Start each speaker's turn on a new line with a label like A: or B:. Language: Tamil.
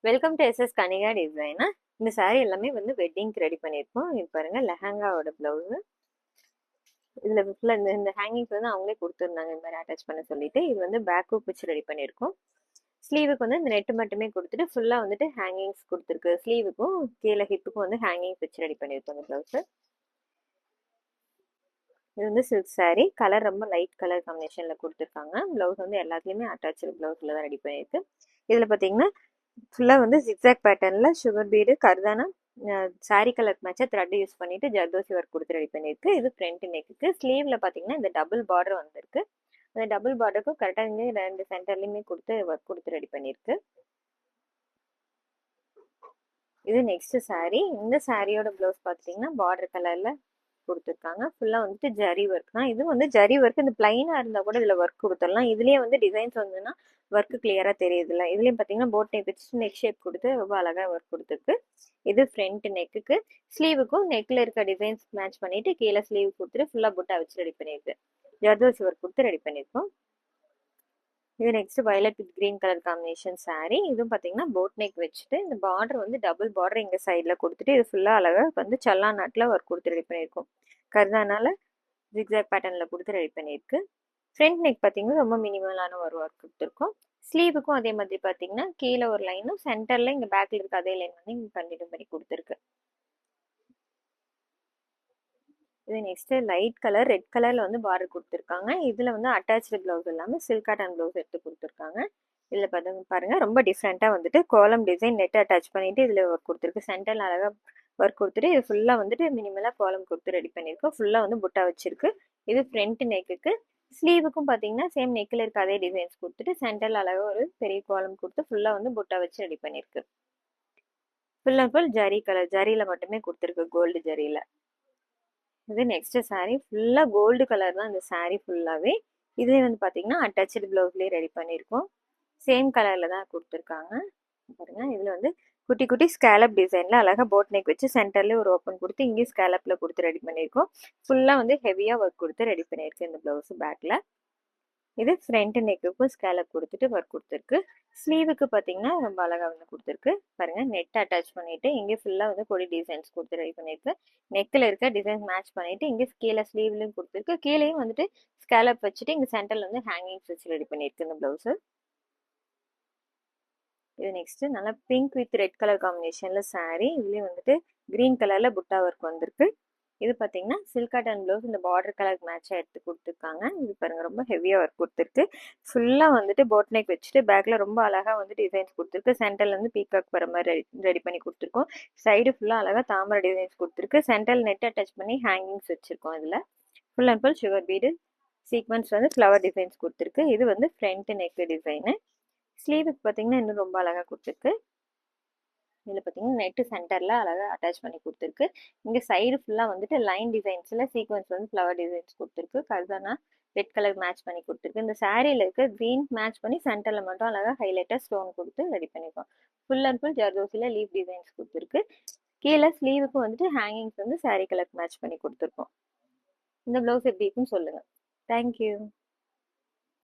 A: வெல்கம் டு எஸ்எஸ் கனிகா டிசைனா. இந்த saree எல்லாமே வந்து வெட்டிங்க்கு ரெடி பண்ணியிருக்கோம். இது பாருங்க லெஹங்காவோட பிளவுஸ். இதுல ஃபுல்லா இந்த ஹேங்கிங்ஸ் வந்து அவங்களே கொடுத்துருந்தாங்க இந்த மாதிரி அட்டாச் பண்ண சொல்லிட்டு. இது வந்து பேக் ஹூக் வச்சு ரெடி பண்ணியிருக்கோம். ஸ்லீவுக்கு வந்து இந்த நெட் மட்டுமே கொடுத்துட்டு ஃபுல்லா வந்துட்டு ஹேங்கிங்ஸ் கொடுத்துருக்கு. ஸ்லீவுக்கும் கீழே ஹிப்புக்கும் வந்து ஹேங்கிங்ஸ் வச்சு ரெடி பண்ணியிருக்கோம் இந்த பிளவுஸ். இது வந்து சில்க் saree. கலர் ரொம்ப லைட் கலர் காம்பினேஷன்ல கொடுத்துருக்காங்க. பிளவுஸ் வந்து எல்லாத்துலயுமே அட்டாச்சு பிளவுஸ்ல தான் ரெடி பண்ணியிருக்கு. இதுல பாத்தீங்கன்னா ஃபுல்லா வந்து ஜிக்ஸாக் பேட்டர்ன்ல சுகர் பீடு கர்தானா சாரி கலர் மேட்சா த்ரெட் யூஸ் பண்ணிட்டு ஜர்தோசி ஒர்க் கொடுத்து ரெடி பண்ணியிருக்கு. இது ஃப்ரண்ட் நெக்குக்கு. ஸ்லீவ்ல பாத்தீங்கன்னா இந்த டபுள் பார்டர் வந்திருக்கு. அந்த டபுள் பார்டருக்கும் கரெக்டா இங்க ரெண்டு சென்டர்லயுமே கொடுத்து ஒர்க் கொடுத்து ரெடி பண்ணியிருக்கு. இது நெக்ஸ்ட் saree. இந்த சாரியோட பிளவுஸ் பாத்தீங்கன்னா பார்டர் கலர்ல கொடுத்துருக்காங்க. ஃபுல்லா வந்துட்டு ஜரி ஒர்க் தான். இது வந்து ஜரி ஒர்க். இந்த பிளைனா இருந்தா கூட இதுல ஒர்க் கொடுத்துடலாம். இதுலயே வந்து டிசைன்ஸ் வந்துன்னா ஒர்க் கிளியரா தெரியுது இல்ல. இதுலயும் பாத்தீங்கன்னா போட் நெக் வச்சு நெக் ஷேப் கொடுத்து ரொம்ப அழகா ஒர்க் கொடுத்துருக்கு. இது ஃப்ரண்ட் நெக்குக்கு. ஸ்லீவுக்கும் நெக்ல இருக்க டிசைன்ஸ் மேட்ச் பண்ணிட்டு கீழே ஸ்லீவ் கொடுத்துட்டு ஃபுல்லா புட்டா வச்சு ரெடி பண்ணிருக்கு. ஜர்தோசி ஒர்க் கொடுத்து ரெடி பண்ணிருக்கோம். இது next violet with green colour combination saree. இதுவும் பாத்தீங்கன்னா போட் நெக் வச்சுட்டு இந்த பார்டர் வந்து டபுள் பார்டர் இங்க சைட்ல கொடுத்துட்டு இது ஃபுல்லா அழகா வந்து சல்லா நாட்ல ஒர்க் கொடுத்து ரெடி பண்ணிருக்கோம். கர்தானால ஜிக்ஸாக் பேட்டர்ன்ல கொடுத்து ரெடி பண்ணியிருக்கு. ஃப்ரண்ட் நெக் பார்த்தீங்கன்னா ரொம்ப மினிமலான ஒரு ஒர்க் கொடுத்துருக்கோம். ஸ்லீவுக்கும் அதே மாதிரி பார்த்தீங்கன்னா கீழே ஒரு லைனும் சென்டர்ல இங்கே பேக்கில் இருக்க அதே லைன் வந்து இங்கே கண்டினியூ பண்ணி கொடுத்துருக்கு. இது நெக்ஸ்ட் லைட் கலர் ரெட் கலர்ல வந்து பார்டர் கொடுத்துருக்காங்க. இதுல வந்து அட்டாச்சு பிளவுஸ் இல்லாமல் சில்க் காட்டன் பிளவுஸ் எடுத்து கொடுத்துருக்காங்க. இதுல பாருங்க ரொம்ப டிஃப்ரெண்டா வந்துட்டு கோலம் டிசைன் நெட் அட்டாச் பண்ணிட்டு இதுல ஒர்க் கொடுத்துருக்கு. சென்டர்ல அழகா ஒர்க் கொடுத்துட்டு இது ஃபுல்லா வந்துட்டு மினிமலா கோலம் கொடுத்து ரெடி பண்ணிருக்கோம். ஃபுல்லா வந்து புட்டா வச்சிருக்கு. இது ஃப்ரண்ட் நெக்குக்கு. ஸ்லீவுக்கும் பாத்தீங்கன்னா சேம் நெக்ல இருக்க அதே டிசைன்ஸ் கொடுத்துட்டு சென்டர்ல அழகா ஒரு பெரிய கோலம் கொடுத்து ஃபுல்லா வந்து புட்டா வச்சு ரெடி பண்ணிருக்கு. Full and full zari colour ஜரியில மட்டுமே கொடுத்துருக்கு, கோல்டு ஜரியில. இது நெக்ஸ்ட் saree. ஃபுல்லா கோல்டு கலர் தான் இந்த saree ஃபுல்லாவே. இதுல வந்து பாத்தீங்கன்னா அட்டாச்சு பிளவுஸ்லயே ரெடி பண்ணிருக்கோம். சேம் கலர்ல தான் கொடுத்துருக்காங்க. பாருங்க இதுல வந்து குட்டி குட்டி ஸ்கேலப் டிசைன்ல அழகா போட் நெக் வச்சு சென்டர்ல ஒரு ஓப்பன் கொடுத்து இங்கேயும் ஸ்கேலப்ல கொடுத்து ரெடி பண்ணிருக்கோம். ஃபுல்லா வந்து ஹெவியா ஒர்க் கொடுத்து ரெடி பண்ணிருக்கு இந்த பிளவுஸ் பேக்ல. இது ஃப்ரண்ட் நெக்குக்கும் ஸ்கேலப் கொடுத்துட்டு ஒர்க் கொடுத்துருக்கு. ஸ்லீவுக்கு பாத்தீங்கன்னா ரொம்ப அழகா வந்து கொடுத்துருக்கு. பாருங்க நெட் அட்டாச் பண்ணிட்டு இங்கே ஃபுல்லா வந்து கொடி டிசைன்ஸ் கொடுத்து ரெடி பண்ணிருக்கு. நெக்ல இருக்க டிசைன் மேட்ச் பண்ணிட்டு இங்கே கீழே ஸ்லீவ்லயும் கொடுத்துருக்கு. கீழேயும் வந்துட்டு ஸ்கேலப் வச்சுட்டு இங்க சென்டர்ல வந்து ஹேங்கிங்ஸ் வச்சு ரெடி பண்ணிருக்கு இந்த பிளவுஸ். இது நெக்ஸ்ட் நல்லா பிங்க் வித் ரெட் கலர் காம்பினேஷன்ல saree. இதுலயும் வந்துட்டு கிரீன் கலர்ல புட்டா ஒர்க் வந்திருக்கு. இது பாத்தீங்கன்னா சில்க் காட்டன் பிளவுஸ் இந்த பார்டர் கலர் மேட்சா எடுத்து கொடுத்துருக்காங்க. இது பாருங்க ரொம்ப ஹெவியா ஒர்க் கொடுத்துருக்கு. ஃபுல்லா வந்துட்டு போட் நெக் வச்சுட்டு பேக்ல ரொம்ப அழகா வந்து டிசைன்ஸ் கொடுத்துருக்கு. சென்டர்ல இருந்து பீகாக் வர மாதிரி ரெடி பண்ணி கொடுத்துருக்கோம். சைடு ஃபுல்லா அழகா தாமரை டிசைன்ஸ் கொடுத்துருக்கு. சென்டர்ல நெட் அட்டாச் பண்ணி ஹேங்கிங்ஸ் வச்சிருக்கோம். இதுல full and full sugar bead sequence வந்து ஃப்ளவர் டிசைன்ஸ் கொடுத்துருக்கு. இது வந்து ஃப்ரண்ட் நெக் டிசைனு. ஸ்லீவுக்கு பாத்தீங்கன்னா இன்னும் ரொம்ப அழகா கொடுத்துருக்கு. இதுல பாத்தீங்கன்னா நெட் சென்டர்ல அழகா அட்டாச் பண்ணி கொடுத்துருக்கு. இங்க சைடு ஃபுல்லா வந்துட்டு லைன் டிசைன்ஸ்ல சீக்வன்ஸ் வந்து ஃப்ளவர் டிசைன்ஸ் கொடுத்துருக்கு. கர்தானா ரெட் கலர் மேட்ச் பண்ணி கொடுத்துருக்கு. இந்த சாரீல இருக்க கிரீன் மேட்ச் பண்ணி சென்டர்ல மட்டும் அழகா ஹைலைட்டா ஸ்டோன் கொடுத்து ரெடி பண்ணிருக்கோம். ஃபுல் அண்ட் ஃபுல் ஜர்தோசில லீப் டிசைன்ஸ் கொடுத்துருக்கு. கீழே ஸ்லீவுக்கு வந்துட்டு ஹேங்கிங்ஸ் வந்து சாரீ கலர் மேட்ச் பண்ணி கொடுத்துருக்கோம். இந்த பிளவுஸ் எப்படி இருக்குன்னு சொல்லுங்க. தேங்க்யூ.